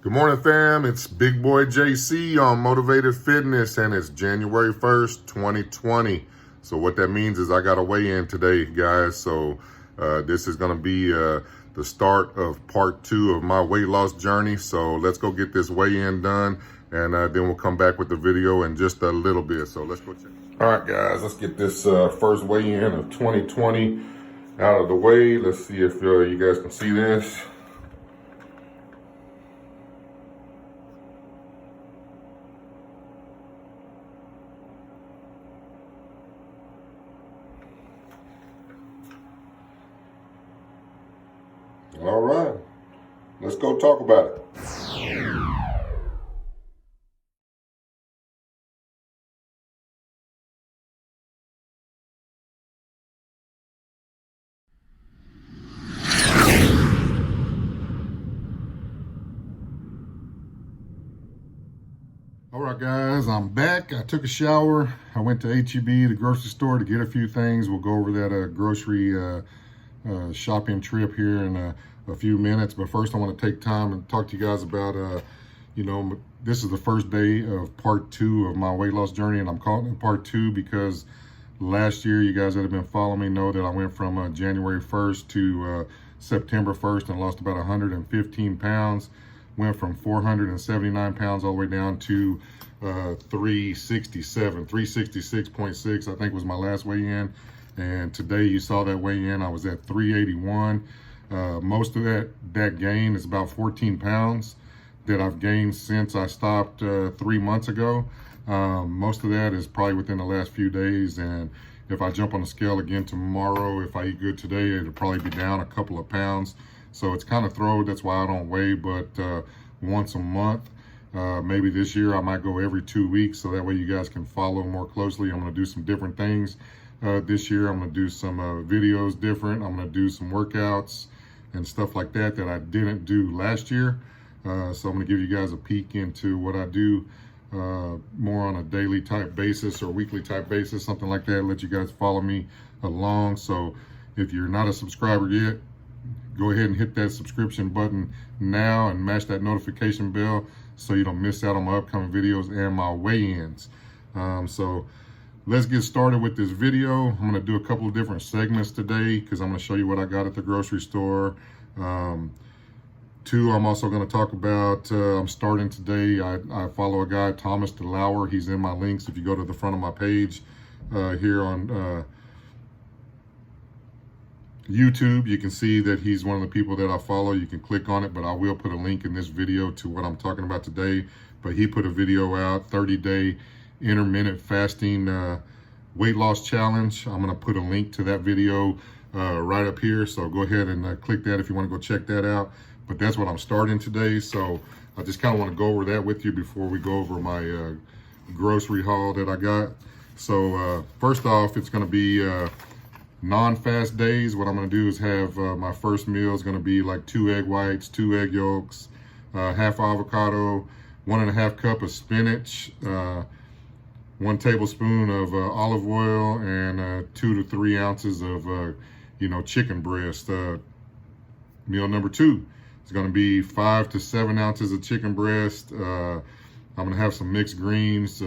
Good morning, fam. It's Big Boy JC on Motivated Fitness, and it's January 1st, 2020. So what that means is I got a weigh-in today, guys. So this is going to be the start of part 2 of my weight loss journey. So let's go get this weigh-in done, and then we'll come back with the video in just a little bit. So let's go check. All right, guys, let's get this first weigh-in of 2020 out of the way. Let's see if you guys can see this. All right, let's go talk about it. All right, guys, I'm back. I took a shower. I went to H-E-B, the grocery store, to get a few things. We'll go over that grocery shopping trip here in a few minutes. But first, I want to take time and talk to you guys about, this is the first day of part 2 of my weight loss journey, and I'm calling it part 2 because last year, you guys that have been following me know that I went from January 1st to September 1st and lost about 115 pounds. Went from 479 pounds all the way down to 366.6, I think was my last weigh-in. And today you saw that weigh-in, I was at 381. Most of that gain is about 14 pounds that I've gained since I stopped 3 months ago. Most of that is probably within the last few days. And if I jump on the scale again tomorrow, if I eat good today, it'll probably be down a couple of pounds. So it's kind of throwed, that's why I don't weigh, but once a month. Maybe this year I might go every 2 weeks, so that way you guys can follow more closely. I'm gonna do some different things this year. I'm gonna do some videos different. I'm gonna do some workouts and stuff like that I didn't do last year. So I'm gonna give you guys a peek into what I do more on a daily type basis or weekly type basis, something like that. Let you guys follow me along. So if you're not a subscriber yet, go ahead and hit that subscription button now and mash that notification bell so you don't miss out on my upcoming videos and my weigh-ins. So let's get started with this video. I'm gonna do a couple of different segments today because I'm gonna show you what I got at the grocery store. 2, I'm also gonna talk about, I'm starting today, I follow a guy, Thomas DeLauer. He's in my links. If you go to the front of my page here on YouTube, you can see that he's one of the people that I follow. You can click on it, but I will put a link in this video to what I'm talking about today. But he put a video out, 30-day intermittent fasting weight loss challenge. I'm gonna put a link to that video right up here. So go ahead and click that if you wanna go check that out. But that's what I'm starting today. So I just kind of wanna go over that with you before we go over my grocery haul that I got. So first off, it's gonna be non-fast days. What I'm going to do is have my first meal is going to be like 2 egg whites, 2 egg yolks, half avocado, 1.5 cup of spinach, 1 tablespoon of olive oil, and 2 to 3 ounces of chicken breast. Meal number 2 is going to be 5 to 7 ounces of chicken breast. I'm going to have some mixed greens,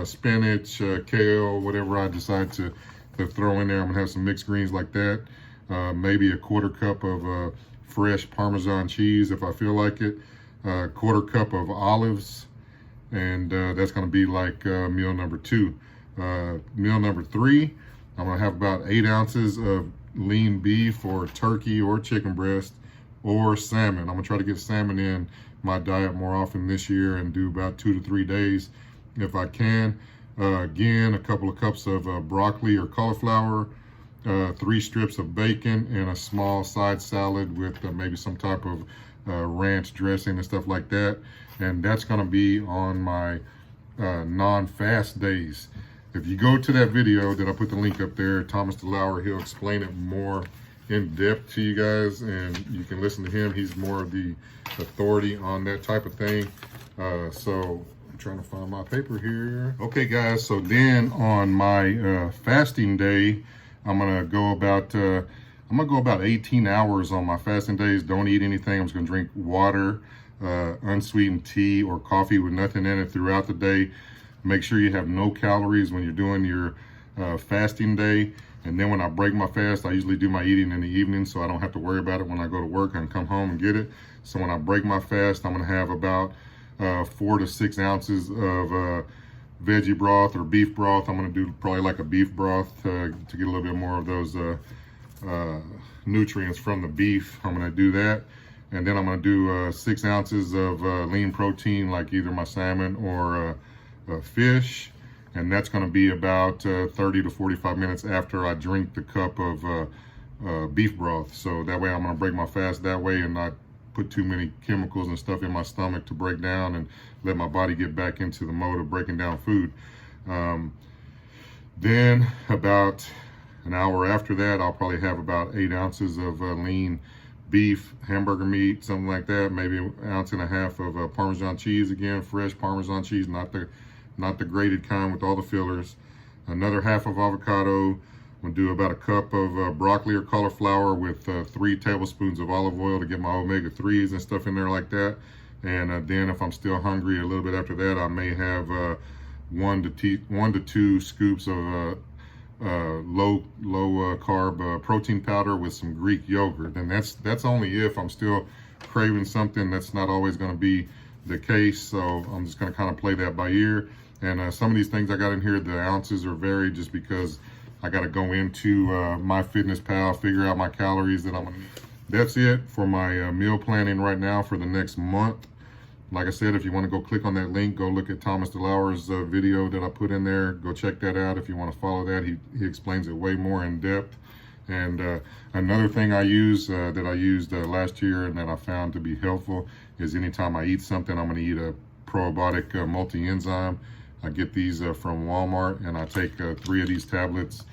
spinach, kale, whatever I decide to throw in there. I'm gonna have some mixed greens like that. Maybe a 1/4 cup of fresh Parmesan cheese if I feel like it. 1/4 cup of olives, and that's gonna be like meal number 2. Meal number 3, I'm gonna have about 8 ounces of lean beef or turkey or chicken breast or salmon. I'm gonna try to get salmon in my diet more often this year and do about 2 to 3 days if I can. Again, a couple of cups of broccoli or cauliflower, 3 strips of bacon, and a small side salad with maybe some type of ranch dressing and stuff like that. And that's gonna be on my non-fast days. If you go to that video that I put the link up there, Thomas DeLauer, he'll explain it more in depth to you guys, and you can listen to him. He's more of the authority on that type of thing. So I'm trying to find my paper here. Okay, guys, so then on my fasting day, I'm gonna go about, I'm I'm gonna go about 18 hours on my fasting days. Don't eat anything. I'm just gonna drink water, unsweetened tea or coffee with nothing in it throughout the day. Make sure you have no calories when you're doing your fasting day. And then when I break my fast, I usually do my eating in the evening so I don't have to worry about it when I go to work. I can come home and get it. So when I break my fast, I'm gonna have about 4 to 6 ounces of veggie broth or beef broth. I'm gonna do probably like a beef broth to get a little bit more of those nutrients from the beef. I'm gonna do that. And then I'm gonna do 6 ounces of lean protein, like either my salmon or fish. And that's gonna be about 30 to 45 minutes after I drink the cup of beef broth. So that way I'm gonna break my fast that way and not put too many chemicals and stuff in my stomach to break down and let my body get back into the mode of breaking down food. Then about an hour after that, I'll probably have about 8 ounces of lean beef, hamburger meat, something like that. Maybe 1.5 ounces of Parmesan cheese, again, fresh Parmesan cheese, not the grated kind with all the fillers. Another half of avocado. I'm gonna do about a cup of broccoli or cauliflower with 3 tablespoons of olive oil to get my omega-3s and stuff in there like that. And then if I'm still hungry a little bit after that, I may have 1 to 2 scoops of low carb protein powder with some Greek yogurt. And that's only if I'm still craving something. That's not always going to be the case. So I'm just going to kind of play that by ear. And some of these things I got in here, the ounces are varied just because I got to go into MyFitnessPal, figure out my calories that I'm going to need. That's it for my meal planning right now for the next month. Like I said, if you want to go click on that link, go look at Thomas DeLauer's video that I put in there. Go check that out if you want to follow that. He explains it way more in depth. And another thing I use that I used last year and that I found to be helpful is anytime I eat something, I'm going to eat a probiotic multi-enzyme. I get these from Walmart, and I take 3 of these tablets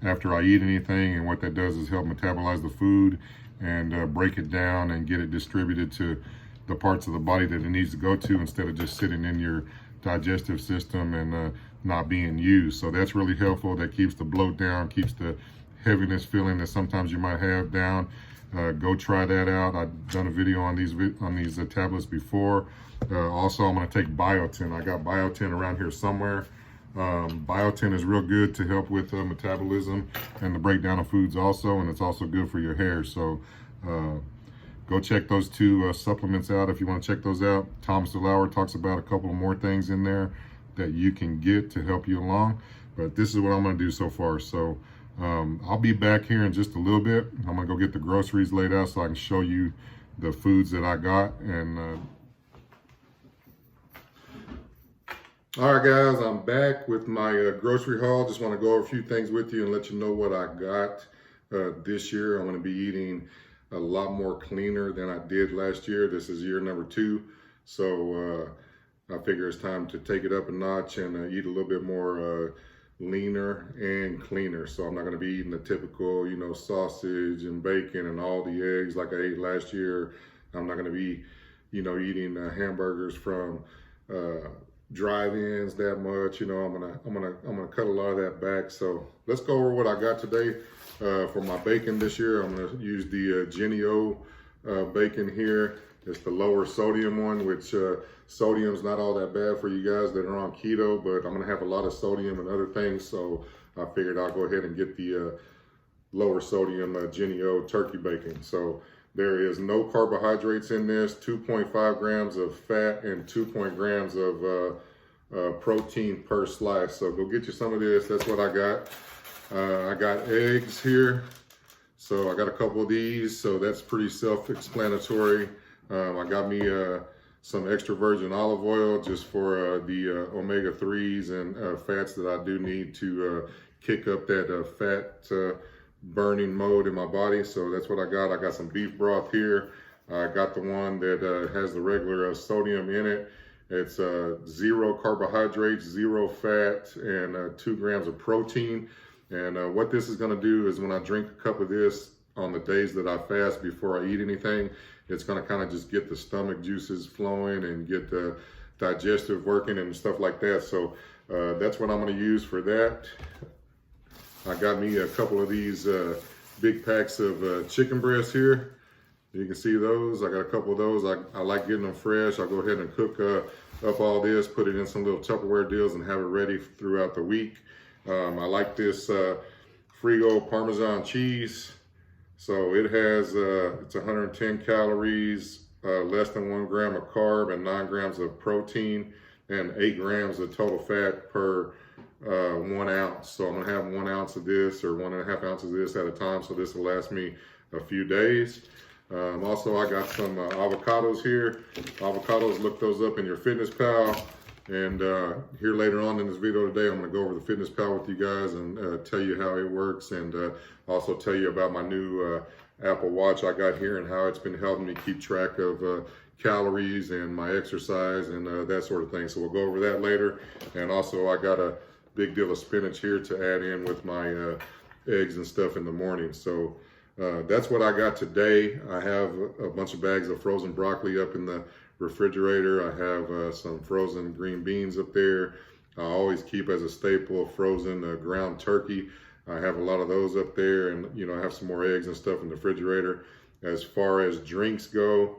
after I eat anything. And what that does is help metabolize the food and break it down and get it distributed to the parts of the body that it needs to go to instead of just sitting in your digestive system and not being used. So that's really helpful. That keeps the bloat down, keeps the heaviness feeling that sometimes you might have down. Go try that out. I've done a video on these tablets before. Also, I'm going to take biotin. I got biotin around here somewhere. Biotin is real good to help with metabolism and the breakdown of foods also, and it's also good for your hair. So go check those 2 supplements out if you want to check those out. Thomas DeLauer talks about a couple of more things in there that you can get to help you along. But this is what I'm going to do so far. So I'll be back here in just a little bit. I'm going to go get the groceries laid out so I can show you the foods that I got. And all right, guys, I'm back with my grocery haul. Just want to go over a few things with you and let you know what I got this year. I'm going to be eating a lot more cleaner than I did last year. This is year number 2. So I figure it's time to take it up a notch and eat a little bit more leaner and cleaner. So I'm not going to be eating the typical, sausage and bacon and all the eggs like I ate last year. I'm not going to be, eating hamburgers from drive-ins that much. I'm gonna cut a lot of that back. So let's go over what I got today for my bacon this year. I'm gonna use the Jennie-O bacon here. It's the lower sodium one, which sodium's not all that bad for you guys that are on keto, but I'm gonna have a lot of sodium and other things, so I figured I'll go ahead and get the lower sodium Jennie-O turkey bacon. So there is no carbohydrates in this, 2.5 grams of fat and 2 grams of protein per slice. So go get you some of this. That's what I got. I got eggs here. So I got a couple of these. So that's pretty self-explanatory. I got me some extra virgin olive oil just for the omega-3s and fats that I do need to kick up that fat burning mode in my body. So that's what I got. I got some beef broth here. I got the one that has the regular sodium in it. It's 0 carbohydrates, 0 fat, and 2 grams of protein. And what this is going to do is when I drink a cup of this on the days that I fast before I eat anything, it's going to kind of just get the stomach juices flowing and get the digestive working and stuff like that. So that's what I'm going to use for that. I got me a couple of these big packs of chicken breasts here. You can see those. I got a couple of those. I like getting them fresh. I'll go ahead and cook up all this, put it in some little Tupperware deals and have it ready throughout the week. I like this Frigo Parmesan cheese. So it has, it's 110 calories, less than 1 gram of carb and 9 grams of protein and 8 grams of total fat per 1 ounce. So I'm gonna have 1 ounce of this or 1.5 ounces of this at a time. So this will last me a few days. Also, I got some avocados here. Avocados, look those up in your FitnessPal. And here later on in this video today, I'm going to go over the FitnessPal with you guys and tell you how it works, and also tell you about my new Apple Watch I got here and how it's been helping me keep track of calories and my exercise and that sort of thing. So we'll go over that later. And also, I got a big deal of spinach here to add in with my eggs and stuff in the morning. So that's what I got today. I have a bunch of bags of frozen broccoli up in the refrigerator. I have some frozen green beans up there. I always keep as a staple frozen ground turkey. I have a lot of those up there, and you know, I have some more eggs and stuff in the refrigerator. As far as drinks go,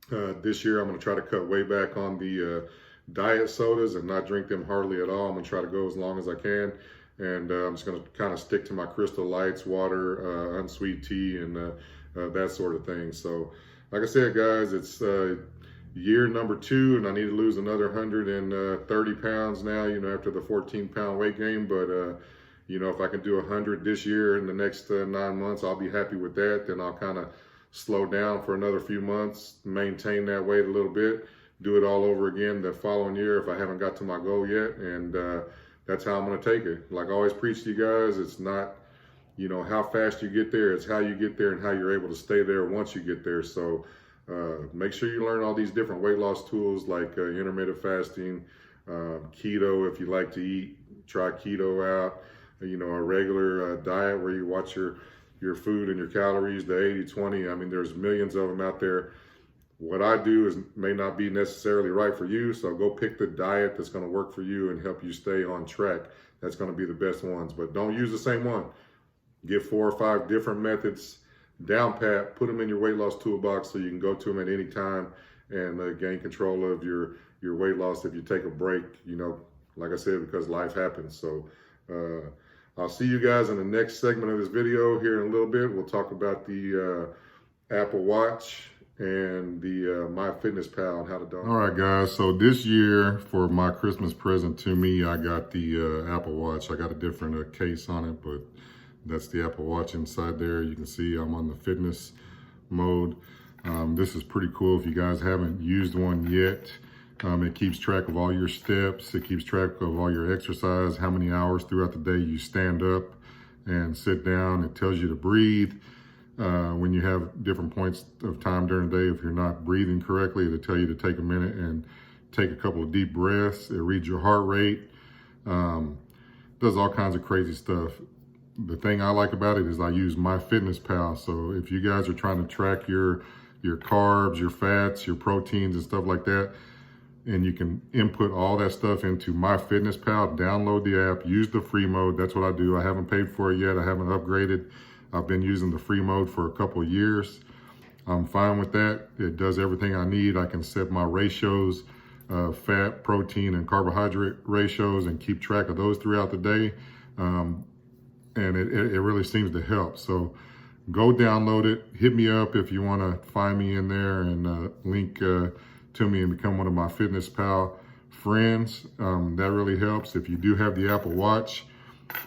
this year I'm going to try to cut way back on the diet sodas and not drink them hardly at all. I'm going to try to go as long as I can. And I'm just going to kind of stick to my Crystal Lights, water, unsweet tea, and that sort of thing. So, like I said, guys, it's year number 2, and I need to lose another 130 pounds now, you know, after the 14-pound weight gain. But, you know, if I can do 100 this year in the next 9 months, I'll be happy with that. Then I'll kind of slow down for another few months, maintain that weight a little bit, do it all over again the following year if I haven't got to my goal yet. And that's how I'm going to take it. Like I always preach to you guys, it's not, you know, how fast you get there, it's how you get there and how you're able to stay there once you get there. So make sure you learn all these different weight loss tools like intermittent fasting, keto if you like to eat, try keto out, you know, a regular diet where you watch your food and your calories, the 80-20. I mean, there's millions of them out there. What I do may not be necessarily right for you, so go pick the diet that's going to work for you and help you stay on track. That's going to be the best ones, but don't use the same one. Get 4 or 5 different methods down pat, put them in your weight loss toolbox so you can go to them at any time and gain control of your weight loss if you take a break, you know, like I said, because life happens. So I'll see you guys in the next segment of this video here in a little bit. We'll talk about the Apple Watch and the MyFitnessPal and how to do it. All right, guys. So this year for my Christmas present to me, I got the Apple Watch. I got a different case on it, but that's the Apple Watch inside there. You can see I'm on the fitness mode. This is pretty cool if you guys haven't used one yet. It keeps track of all your steps. It keeps track of all your exercise, how many hours throughout the day you stand up and sit down. It tells you to breathe. When you have different points of time during the day, if you're not breathing correctly, it'll tell you to take a minute and take a couple of deep breaths. It reads your heart rate, does all kinds of crazy stuff. The thing I like about it is I use MyFitnessPal. So if you guys are trying to track your carbs, your fats, your proteins and stuff like that, and you can input all that stuff into MyFitnessPal, download the app, use the free mode. That's what I do. I haven't paid for it yet. I haven't upgraded. I've been using the free mode for a couple of years. I'm fine with that. It does everything I need. I can set my ratios, fat, protein, and carbohydrate ratios and keep track of those throughout the day. And it really seems to help. So go download it. Hit me up if you want to find me in there and link to me and become one of my FitnessPal friends. That really helps. If you do have the Apple Watch,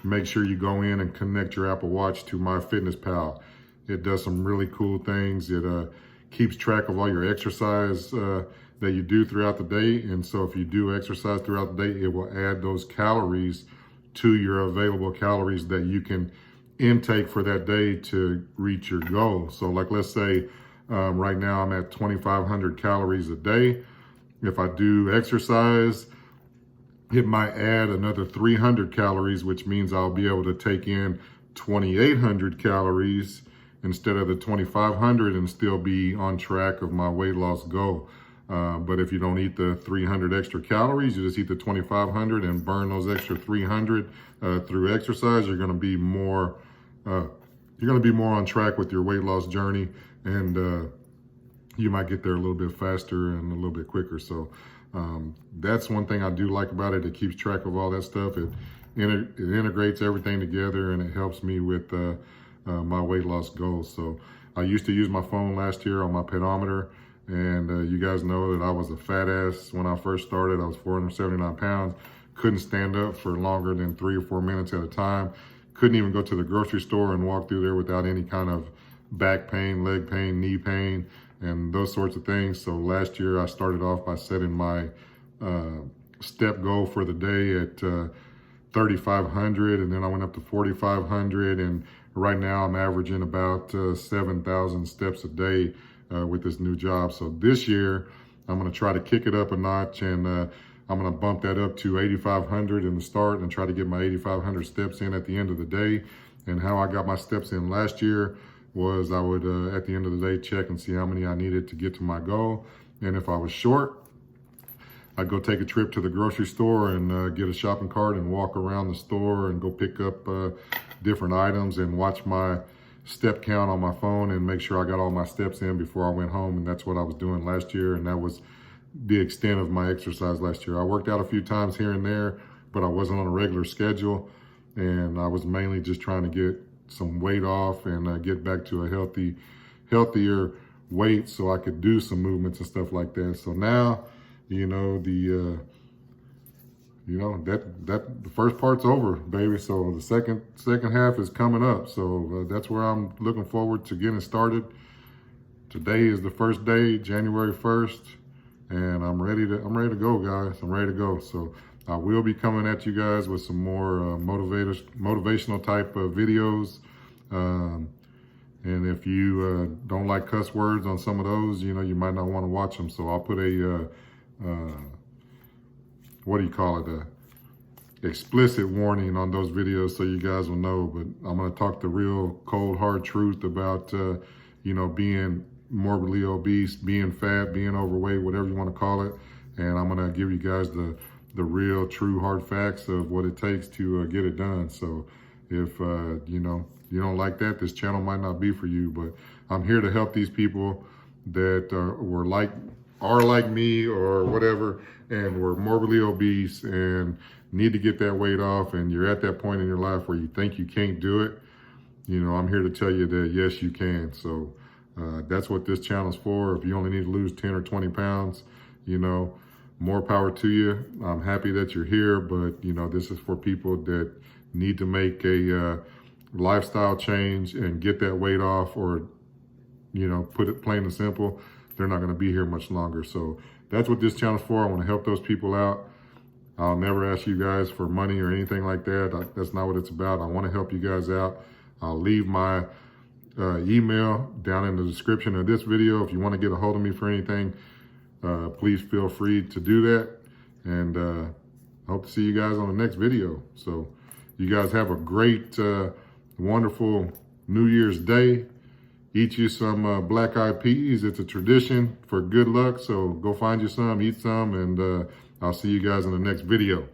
make sure you go in and connect your Apple Watch to MyFitnessPal. It does some really cool things. It keeps track of all your exercise that you do throughout the day. And so if you do exercise throughout the day, it will add those calories to your available calories that you can intake for that day to reach your goal. So like, let's say right now I'm at 2,500 calories a day. If I do exercise, it might add another 300 calories, which means I'll be able to take in 2,800 calories instead of the 2,500 and still be on track of my weight loss goal. But if you don't eat the 300 extra calories, you just eat the 2,500 and burn those extra 300 through exercise, you're going to be more you're going to be more on track with your weight loss journey, and you might get there a little bit faster and a little bit quicker. So that's one thing I do like about it. It keeps track of all that stuff. It integrates everything together, and it helps me with my weight loss goals. So I used to use my phone last year on my pedometer, and you guys know that I was a fat ass when I first started. I was 479 pounds, couldn't stand up for longer than 3 or 4 minutes at a time, couldn't even go to the grocery store and walk through there without any kind of back pain, leg pain, knee pain, and those sorts of things. So last year I started off by setting my step goal for the day at 3,500, and then I went up to 4,500, and right now I'm averaging about 7,000 steps a day with this new job. So this year I'm going to try to kick it up a notch, and I'm going to bump that up to 8,500 in the start and try to get my 8,500 steps in at the end of the day. And how I got my steps in last year was I would, at the end of the day, check and see how many I needed to get to my goal. And if I was short, I'd go take a trip to the grocery store and get a shopping cart and walk around the store and go pick up different items and watch my step count on my phone and make sure I got all my steps in before I went home. And that's what I was doing last year. And that was the extent of my exercise last year. I worked out a few times here and there, but I wasn't on a regular schedule. And I was mainly just trying to get some weight off and get back to a healthier weight so I could do some movements and stuff like that. So now, you know, the first part's over, baby. So the second half is coming up. So that's where I'm looking forward to getting started. Today is the first day, January 1st, and I'm ready to go, guys. I'm ready to go. So I will be coming at you guys with some more motivational type of videos. And if you don't like cuss words on some of those, you know, you might not want to watch them. So I'll put a, what do you call it? A explicit warning on those videos so you guys will know. But I'm going to talk the real cold, hard truth about, you know, being morbidly obese, being fat, being overweight, whatever you want to call it. And I'm going to give you guys the real, true, hard facts of what it takes to get it done. So if, you know, you don't like that, this channel might not be for you, but I'm here to help these people that are like me or whatever, and were morbidly obese and need to get that weight off, and you're at that point in your life where you think you can't do it. You know, I'm here to tell you that yes, you can. So that's what this channel's for. If you only need to lose 10 or 20 pounds, you know, more power to you. I'm happy that you're here, but you know, this is for people that need to make a lifestyle change and get that weight off, or, you know, put it plain and simple, they're not going to be here much longer. So that's what this channel's for. I want to help those people out. I'll never ask you guys for money or anything like that. That's not what it's about. I want to help you guys out. I'll leave my email down in the description of this video. If you want to get a hold of me for anything, please feel free to do that. And I hope to see you guys on the next video. So you guys have a great, wonderful New Year's Day. Eat you some black-eyed peas. It's a tradition for good luck. So go find you some, eat some, and I'll see you guys in the next video.